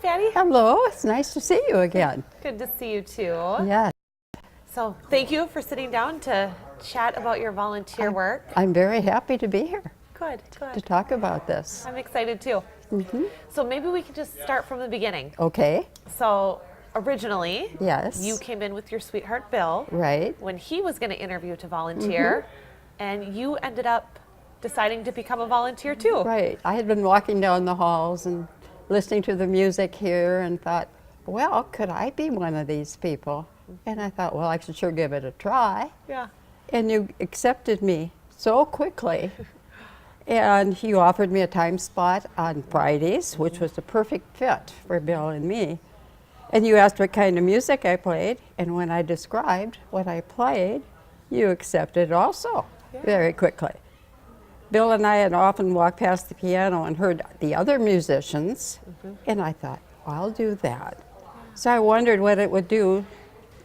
Patty. Hello, it's nice to see you again. Good to see you too. Yes. So thank you for sitting down to chat about your volunteer work. I'm very happy to be here Good, to good. talk about this. I'm excited too. So maybe we could just start from the beginning. Okay, So originally, yes. you came in with your sweetheart Bill Right. when he was going to interview to volunteer, and you ended up deciding to become a volunteer too. Right. I had been walking down the halls and listening to the music here and thought, well, could I be one of these people? And I thought, well, I should sure give it a try. Yeah. And you accepted me so quickly. And you offered me a time spot on Fridays, which was the perfect fit for Bill and me. And you asked what kind of music I played, and when I described what I played, you accepted also very quickly. Bill and I had often walked past the piano and heard the other musicians, and I thought, well, I'll do that. So I wondered what it would do,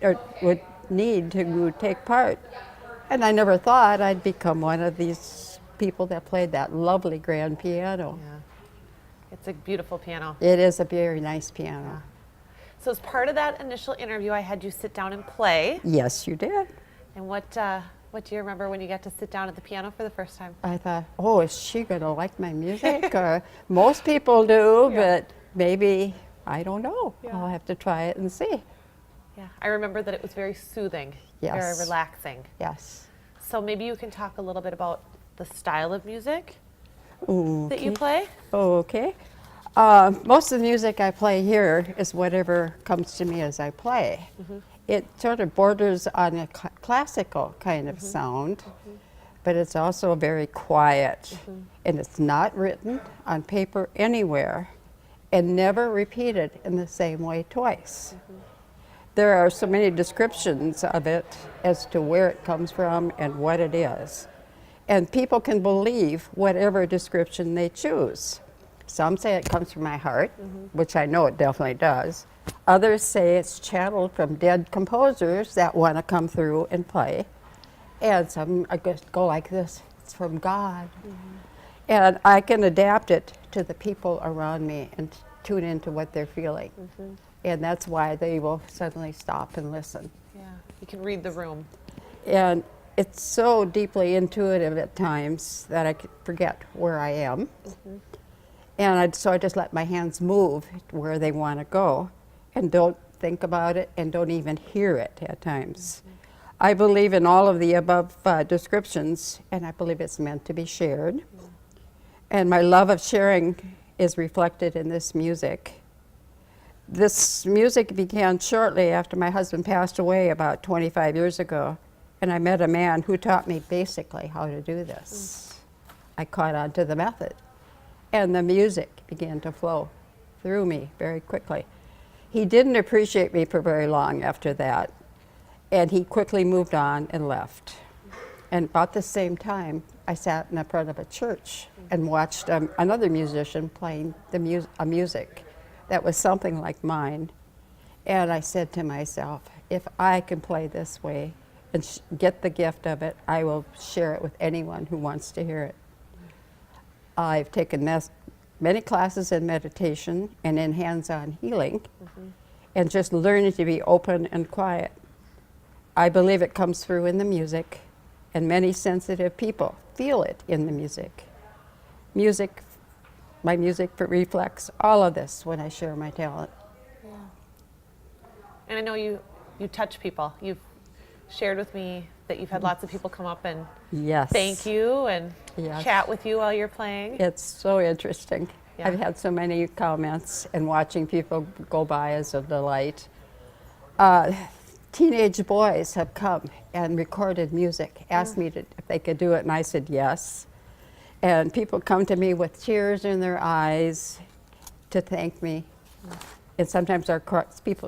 or would need to take part. And I never thought I'd become one of these people that played that lovely grand piano. Yeah. It's a beautiful piano. It is a very nice piano. So as part of that initial interview, I had you sit down and play. Yes, you did. And what do you remember when you got to sit down at the piano for the first time? I thought, oh, is she going to like my music? Or most people do, but maybe, I don't know. Yeah. I'll have to try it and see. Yeah, I remember that it was very soothing, very Yes. relaxing. Yes. So maybe you can talk a little bit about the style of music Okay. that you play. Okay. Most of the music I play here is whatever comes to me as I play. It sort of borders on a classical kind of sound, but it's also very quiet. And it's not written on paper anywhere and never repeated in the same way twice. There are so many descriptions of it as to where it comes from and what it is. And people can believe whatever description they choose. Some say it comes from my heart, which I know it definitely does. Others say it's channeled from dead composers that want to come through and play. And some go like this, it's from God. And I can adapt it to the people around me and tune into what they're feeling. And that's why they will suddenly stop and listen. Yeah, you can read the room. And it's so deeply intuitive at times that I forget where I am. And so I just let my hands move where they want to go and don't think about it and don't even hear it at times. I believe in all of the above descriptions, and I believe it's meant to be shared. And my love of sharing is reflected in this music. This music began shortly after my husband passed away about 25 years ago, and I met a man who taught me basically how to do this. I caught on to the method, and the music began to flow through me very quickly. He didn't appreciate me for very long after that, and he quickly moved on and left. And about the same time, I sat in the front of a church and watched another musician playing a music that was something like mine. And I said to myself, if I can play this way and get the gift of it, I will share it with anyone who wants to hear it. I've taken many classes in meditation and in hands-on healing, and just learning to be open and quiet. I believe it comes through in the music, and many sensitive people feel it in the music. My music reflects all of this when I share my talent. Yeah. And I know you touch people. You've shared with me that you've had lots of people come up and Yes. thank you and Yes. chat with you while you're playing. It's so interesting. Yeah. I've had so many comments, and watching people go by is a delight. Teenage boys have come and recorded music, asked me if they could do it, and I said yes. And people come to me with tears in their eyes to thank me. And sometimes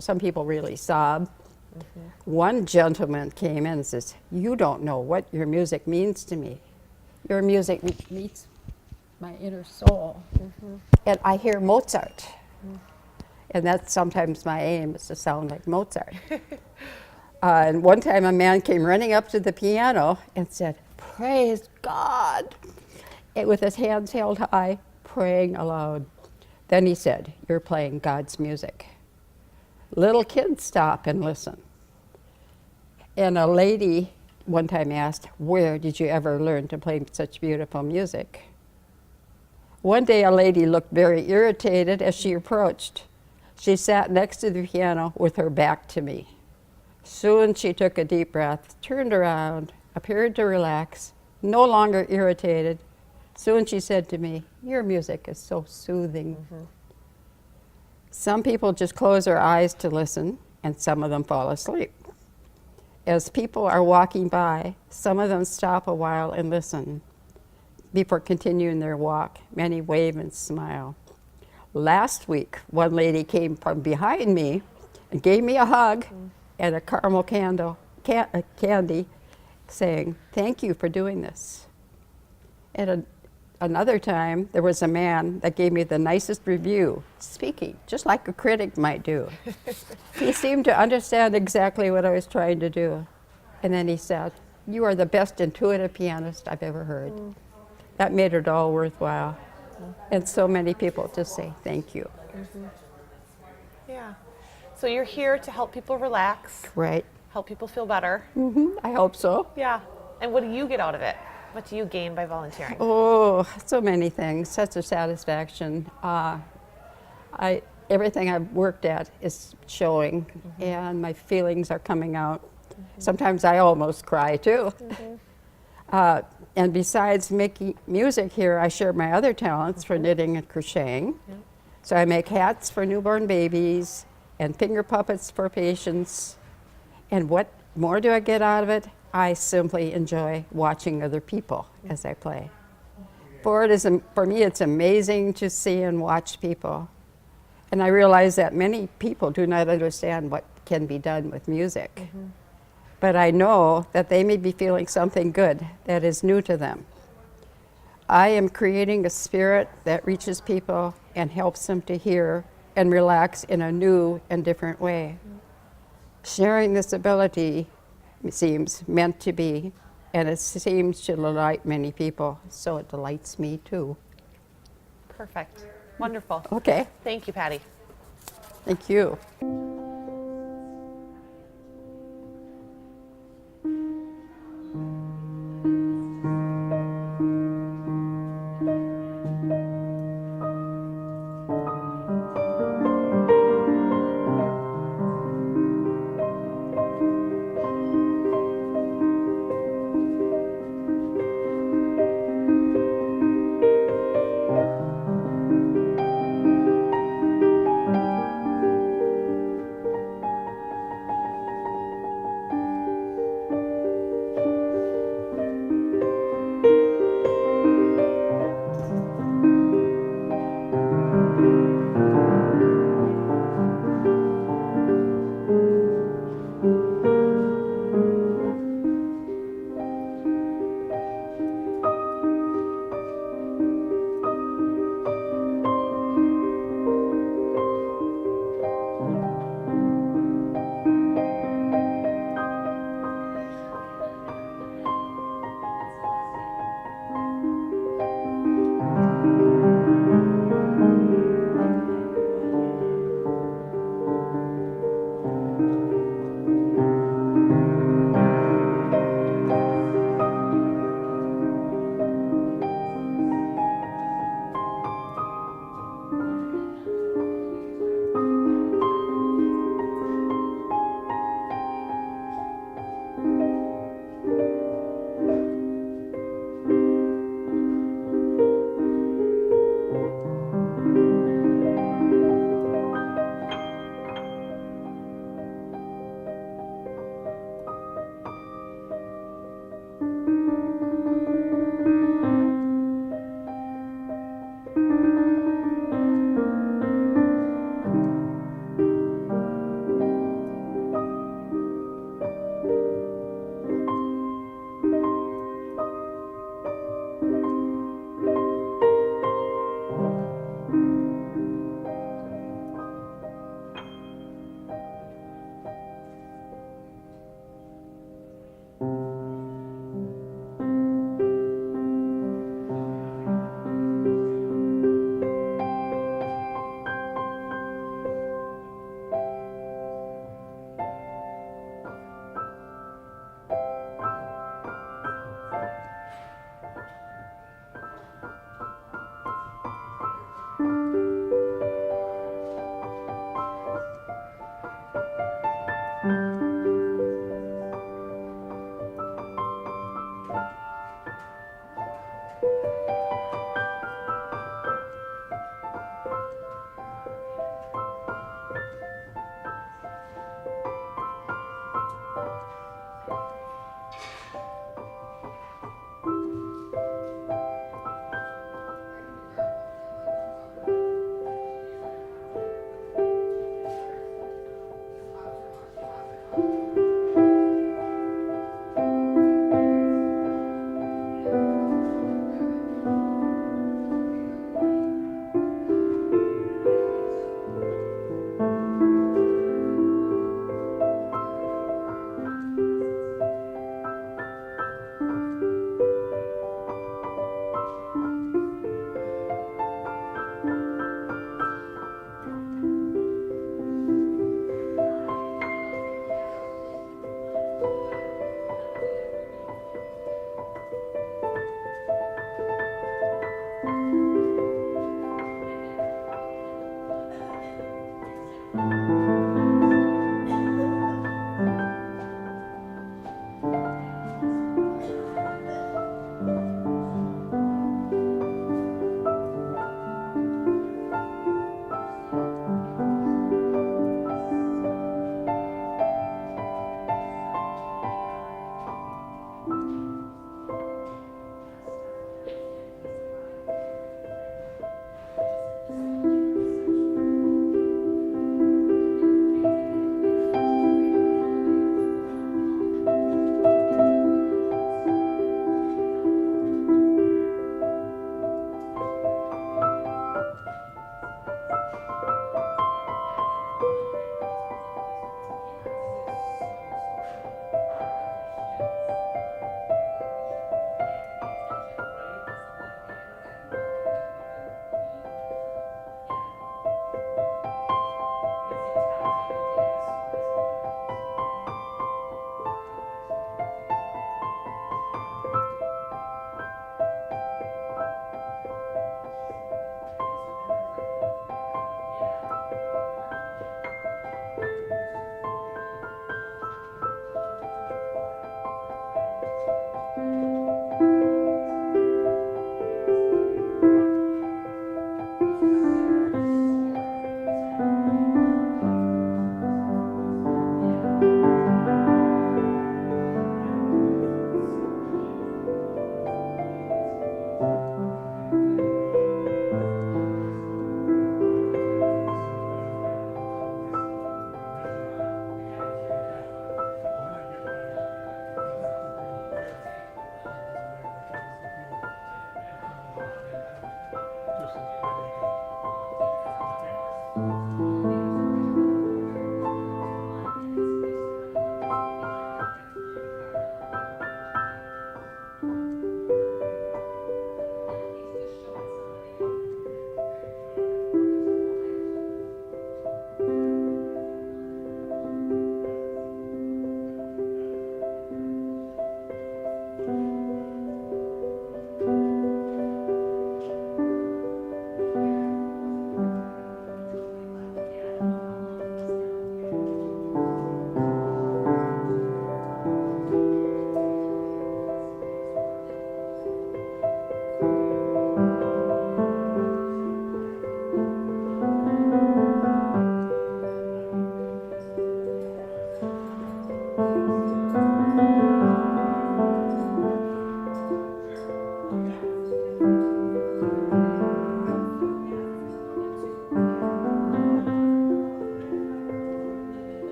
some people really sob. One gentleman came in and says, "You don't know what your music means to me. Your music meets my inner soul." And I hear Mozart. And that's sometimes my aim, is to sound like Mozart. And one time a man came running up to the piano and said, "Praise God," with his hands held high, praying aloud. Then he said, "You're playing God's music. Little kids stop and listen." And a lady one time asked, "Where did you ever learn to play such beautiful music?" One day a lady looked very irritated as she approached. She sat next to the piano with her back to me. Soon she took a deep breath, turned around, appeared to relax, no longer irritated. Soon she said to me, "Your music is so soothing." Mm-hmm. Some people just close their eyes to listen, and some of them fall asleep. As people are walking by, some of them stop a while and listen before continuing their walk. Many wave and smile. Last week, one lady came from behind me and gave me a hug and a caramel candy, saying, "Thank you for doing this." And another time, there was a man that gave me the nicest review, speaking, just like a critic might do. He seemed to understand exactly what I was trying to do. And then he said, "You are the best intuitive pianist I've ever heard." That made it all worthwhile. And so many people just say, "Thank you." Yeah. So you're here to help people relax, Right? help people feel better. I hope so. Yeah. And what do you get out of it? What do you gain by volunteering? Oh, so many things, such a satisfaction. Everything I've worked at is showing, and my feelings are coming out. Sometimes I almost cry too. And besides making music here, I share my other talents for knitting and crocheting. So I make hats for newborn babies and finger puppets for patients. And what more do I get out of it? I simply enjoy watching other people as I play. For me, it's amazing to see and watch people. And I realize that many people do not understand what can be done with music. But I know that they may be feeling something good that is new to them. I am creating a spirit that reaches people and helps them to hear and relax in a new and different way. Sharing this ability seems meant to be, and it seems to delight many people, so it delights me too. Perfect. Wonderful. Okay, Thank you, Patty. thank you.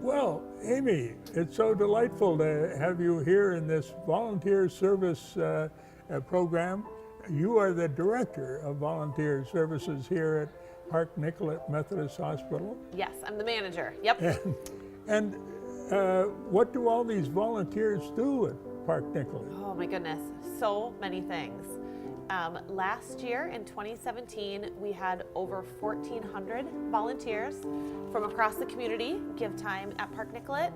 Well, Amy, it's so delightful to have you here in this volunteer service program. You are the director of volunteer services here at Park Nicollet Methodist Hospital. Yes, I'm the manager. Yep. And what do all these volunteers do at Park Nicollet? Oh my goodness, so many things. Last year in 2017, we had over 1,400 volunteers from across the community give time at Park Nicollet.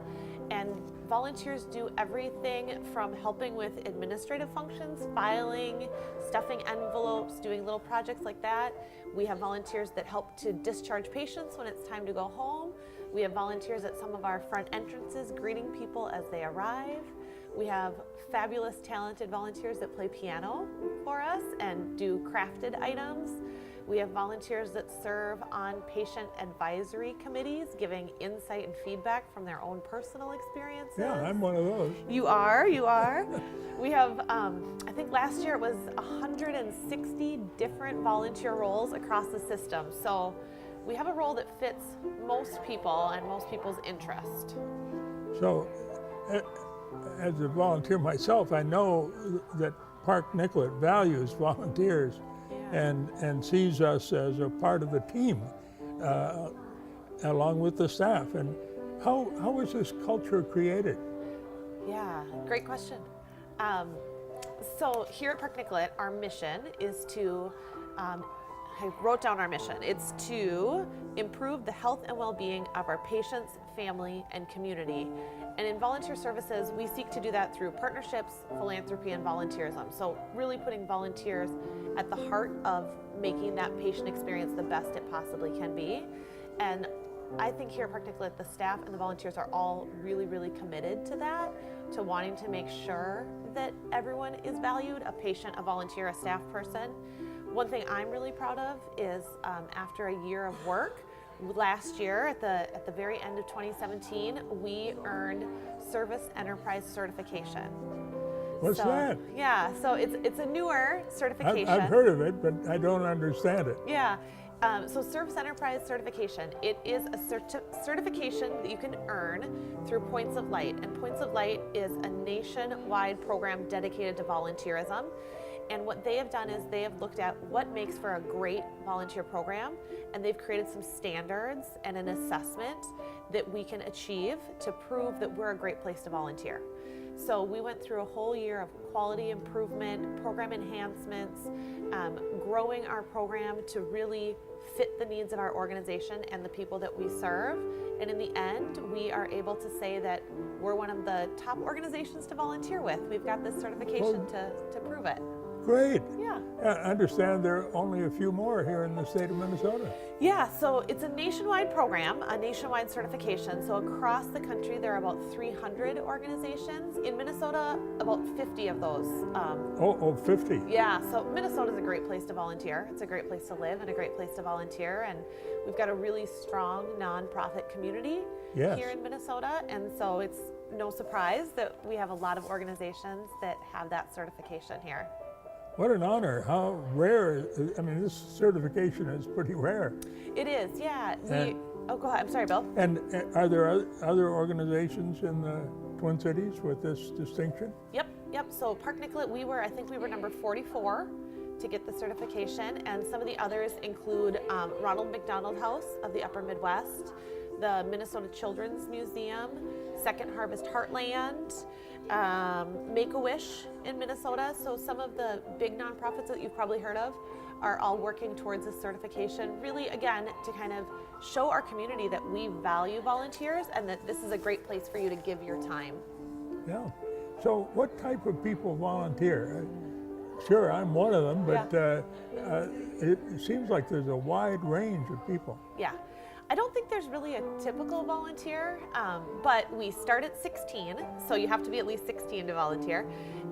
And volunteers do everything from helping with administrative functions, filing, stuffing envelopes, doing little projects like that. We have volunteers that help to discharge patients when it's time to go home. We have volunteers at some of our front entrances greeting people as they arrive. We have fabulous, talented volunteers that play piano for us and do crafted items. We have volunteers that serve on patient advisory committees, giving insight and feedback from their own personal experiences. Yeah, I'm one of those. You are. We have, I think last year it was 160 different volunteer roles across the system. So we have a role that fits most people and most people's interest. So, as a volunteer myself, I know that Park Nicollet values volunteers and sees us as a part of the team, along with the staff. And how was this culture created? Yeah, great question. So here at Park Nicollet, our mission is to, I wrote down our mission. It's to improve the health and well-being of our patients, family, and community. And in volunteer services, we seek to do that through partnerships, philanthropy, and volunteerism. So really putting volunteers at the heart of making that patient experience the best it possibly can be. And I think here at Park Nicollet, the staff and the volunteers are all really, really committed to that, to wanting to make sure that everyone is valued, a patient, a volunteer, a staff person. One thing I'm really proud of is after a year of work, last year at the very end of 2017, we earned Service Enterprise Certification. What's that? Yeah, so it's a newer certification. I've heard of it, but I don't understand it. Yeah. So Service Enterprise Certification, it is a certification that you can earn through Points of Light. And Points of Light is a nationwide program dedicated to volunteerism. And what they have done is they have looked at what makes for a great volunteer program, and they've created some standards and an assessment that we can achieve to prove that we're a great place to volunteer. So we went through a whole year of quality improvement, program enhancements, growing our program to really fit the needs of our organization and the people that we serve. And in the end, we are able to say that we're one of the top organizations to volunteer with. We've got this certification to prove it. Great. Yeah. I understand there are only a few more here in the state of Minnesota. Yeah, so it's a nationwide program, a nationwide certification. So across the country, there are about 300 organizations. In Minnesota, about 50 of those. 50. Yeah, so Minnesota's a great place to volunteer. It's a great place to live and a great place to volunteer. And we've got a really strong nonprofit community here in Minnesota. And so it's no surprise that we have a lot of organizations that have that certification here. What an honor. How rare. I mean, this certification is pretty rare. It is, yeah. Oh, go ahead. I'm sorry, Bill. And are there other organizations in the Twin Cities with this distinction? Yep. So Park Nicollet, I think we were number 44 to get the certification. And some of the others include Ronald McDonald House of the Upper Midwest, the Minnesota Children's Museum, Second Harvest Heartland, Make-A-Wish in Minnesota. So some of the big nonprofits that you've probably heard of are all working towards this certification, really, again, to kind of show our community that we value volunteers and that this is a great place for you to give your time. Yeah. So what type of people volunteer? Sure, I'm one of them, but it seems like there's a wide range of people. Yeah. I don't think there's really a typical volunteer, but we start at 16, so you have to be at least 16 to volunteer.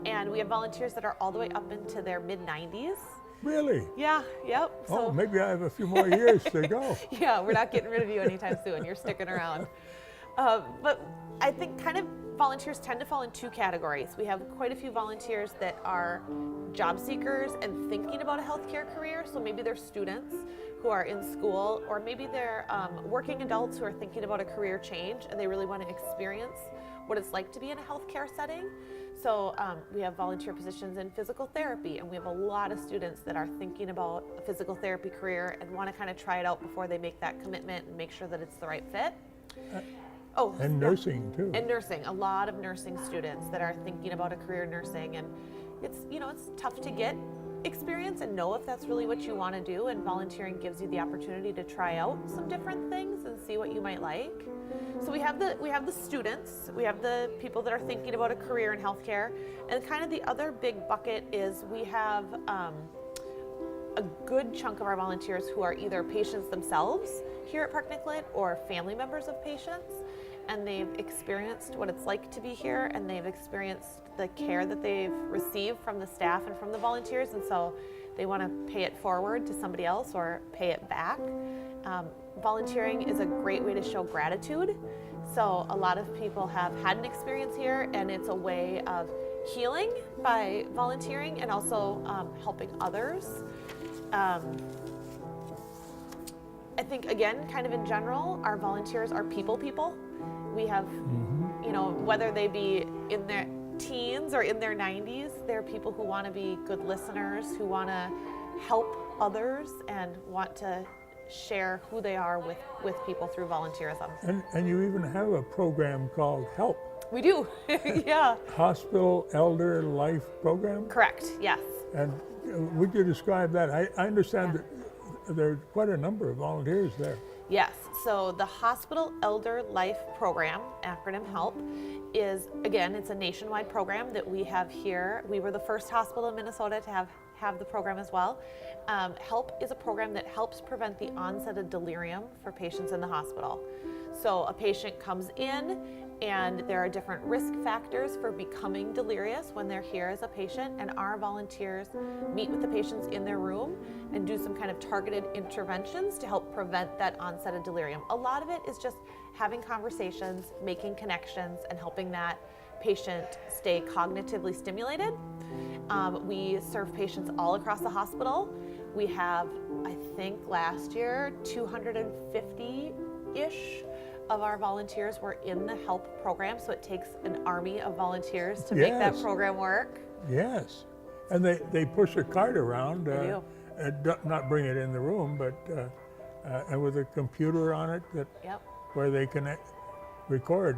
And we have volunteers that are all the way up into their mid-90s. Really? Yeah, yep. So, oh, maybe I have a few more years to go. Yeah, we're not getting rid of you anytime soon. You're sticking around. But I think kind of volunteers tend to fall in two categories. We have quite a few volunteers that are job seekers and thinking about a healthcare career. So maybe they're students who are in school, or maybe they're working adults who are thinking about a career change and they really want to experience what it's like to be in a healthcare setting. So we have volunteer positions in physical therapy, and we have a lot of students that are thinking about a physical therapy career and want to kind of try it out before they make that commitment and make sure that it's the right fit. And nursing too. And nursing, a lot of nursing students that are thinking about a career in nursing, and it's tough to get experience and know if that's really what you want to do, and volunteering gives you the opportunity to try out some different things and see what you might like. So we have the students, we have the people that are thinking about a career in healthcare, and kind of the other big bucket is we have a good chunk of our volunteers who are either patients themselves here at Park Nicollet or family members of patients, and they've experienced what it's like to be here, and they've experienced the care that they've received from the staff and from the volunteers, and so they want to pay it forward to somebody else or pay it back. Volunteering is a great way to show gratitude. So a lot of people have had an experience here, and it's a way of healing by volunteering and also helping others. I think, again, kind of in general, our volunteers are people. We have, you know, whether they be in their teens or in their 90s, they're people who want to be good listeners, who want to help others and want to share who they are with people through volunteerism. And you even have a program called HELP. We do, yeah. Hospital Elder Life Program? Correct, yes. And would you describe that? I understand that there are quite a number of volunteers there. Yes, so the Hospital Elder Life Program, acronym HELP, is, again, it's a nationwide program that we have here. We were the first hospital in Minnesota to have the program as well. HELP is a program that helps prevent the onset of delirium for patients in the hospital. So a patient comes in, and there are different risk factors for becoming delirious when they're here as a patient, and our volunteers meet with the patients in their room and do some kind of targeted interventions to help prevent that onset of delirium. A lot of it is just having conversations, making connections, and helping that patient stay cognitively stimulated. We serve patients all across the hospital. We have, I think last year, 250-ish of our volunteers were in the HELP program, so it takes an army of volunteers to make that program work. Yes, and they push a cart around, not bring it in the room, but and with a computer on it where they can record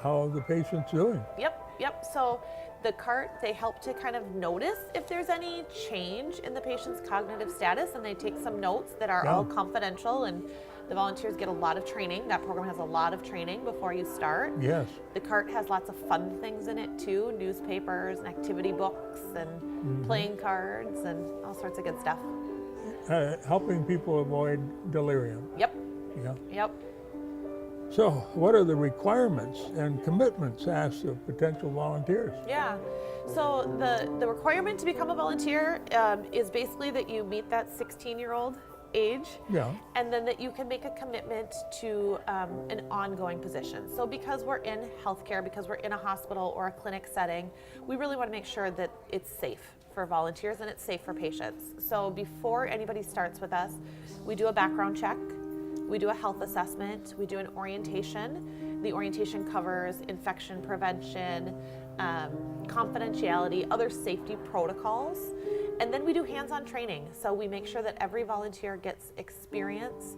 how the patient's doing. Yep. So the cart, they help to kind of notice if there's any change in the patient's cognitive status, and they take some notes that are all confidential, and the volunteers get a lot of training. That program has a lot of training before you start. Yes. The cart has lots of fun things in it too, newspapers and activity books and playing cards and all sorts of good stuff. Helping people avoid delirium. Yep. Yeah. Yep. So what are the requirements and commitments asked of potential volunteers? Yeah. So the requirement to become a volunteer is basically that you meet that 16-year-old age, and then that you can make a commitment to an ongoing position. So because we're in healthcare, because we're in a hospital or a clinic setting, we really want to make sure that it's safe for volunteers and it's safe for patients. So before anybody starts with us, we do a background check, we do a health assessment, we do an orientation. The orientation covers infection prevention, confidentiality, other safety protocols. And then we do hands-on training. So we make sure that every volunteer gets experience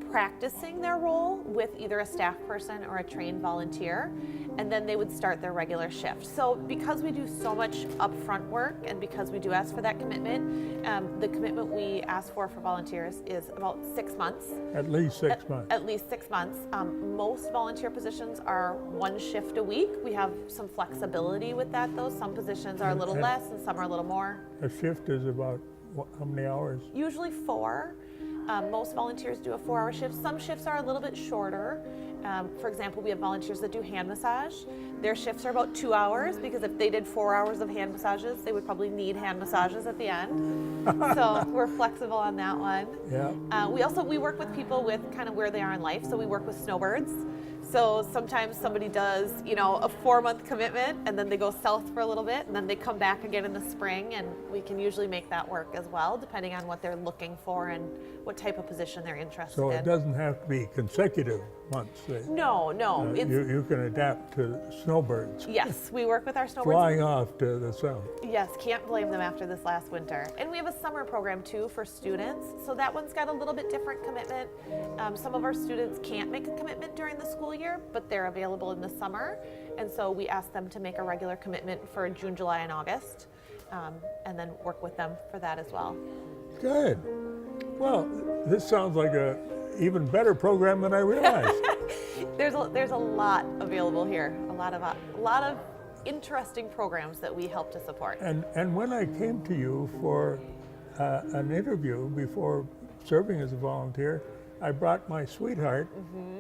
practicing their role with either a staff person or a trained volunteer, and then they would start their regular shift. So because we do so much upfront work, and because we do ask for that commitment, the commitment we ask for volunteers is about 6 months. At least 6 months. At least 6 months. Most volunteer positions are 1 shift a week. We have some flexibility with that though. Some positions are a little less and some are a little more. A shift is about how many hours? Usually 4. Most volunteers do a 4-hour shift. Some shifts are a little bit shorter. For example, we have volunteers that do hand massage. Their shifts are about 2 hours, because if they did 4 hours of hand massages, they would probably need hand massages at the end. So we're flexible on that one. Yeah. We work with people with kind of where they are in life. So we work with snowbirds. So sometimes somebody does, a 4-month commitment, and then they go south for a little bit, and then they come back again in the spring, and we can usually make that work as well, depending on what they're looking for and what type of position they're interested in. So it doesn't have to be consecutive months. No. You can adapt to snowbirds. Yes, we work with our snowbirds. Flying off to the south. Yes, can't blame them after this last winter. And we have a summer program too for students. So that one's got a little bit different commitment. Some of our students can't make a commitment during the school year, but they're available in the summer. And so we ask them to make a regular commitment for June, July, and August. and then work with them for that as well. Good. Well, this sounds like a even better program than I realized. There's a lot available here, a lot of interesting programs that we help to support. And when I came to you for an interview before serving as a volunteer, I brought my sweetheart,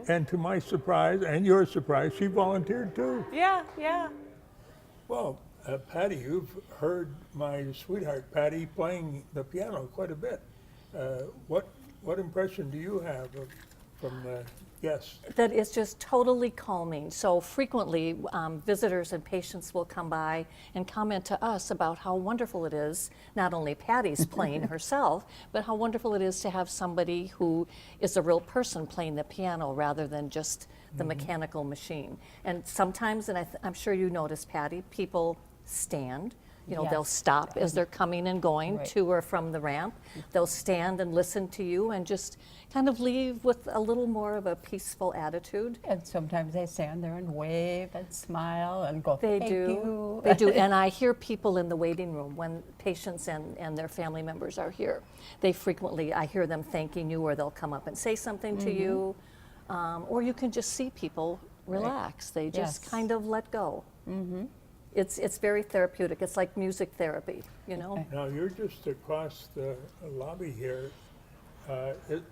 and to my surprise and your surprise, she volunteered too. Yeah, yeah. Well, Patty, you've heard my sweetheart Patty playing the piano quite a bit. What impression do you have from the guests? That is just totally calming. So frequently, visitors and patients will come by and comment to us about how wonderful it is, not only Patty's playing herself, but how wonderful it is to have somebody who is a real person playing the piano rather than just the mechanical machine. And sometimes, and I'm sure you notice, Patty, people stand. You know, they'll stop as they're coming and going to or from the ramp. They'll stand and listen to you and just kind of leave with a little more of a peaceful attitude. And sometimes they stand there and wave and smile and go, They "Thank do. you." They do. And I hear people in the waiting room when patients and their family members are here. They frequently, I hear them thanking you, or they'll come up and say something to you. Or you can just see people relax. They just kind of let go. It's very therapeutic. It's like music therapy, you know? Now, you're just across the lobby here.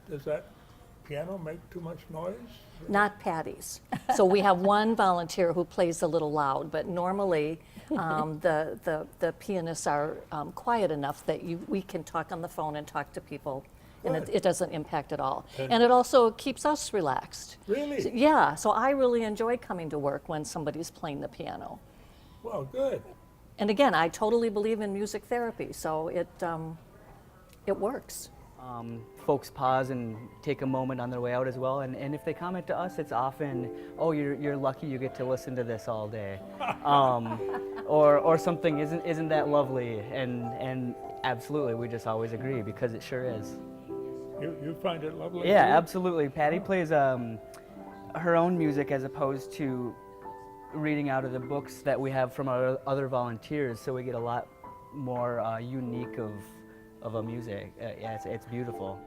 Does that piano make too much noise? Not Patty's. So we have one volunteer who plays a little loud, but normally the pianists are quiet enough that we can talk on the phone and talk to people, and it doesn't impact at all. And it also keeps us relaxed. Really? So, yeah, so I really enjoy coming to work when somebody's playing the piano. Well, good. And again, I totally believe in music therapy, so it works. Folks pause and take a moment on their way out as well, and if they comment to us, it's often, "Oh, you're lucky you get to listen to this all day," or something, "Isn't that lovely?" And absolutely, we just always agree because it sure is. You find it lovely? Yeah, too? absolutely. Patty plays her own music as opposed to reading out of the books that we have from our other volunteers, so we get a lot more unique of a music. Yeah, it's beautiful.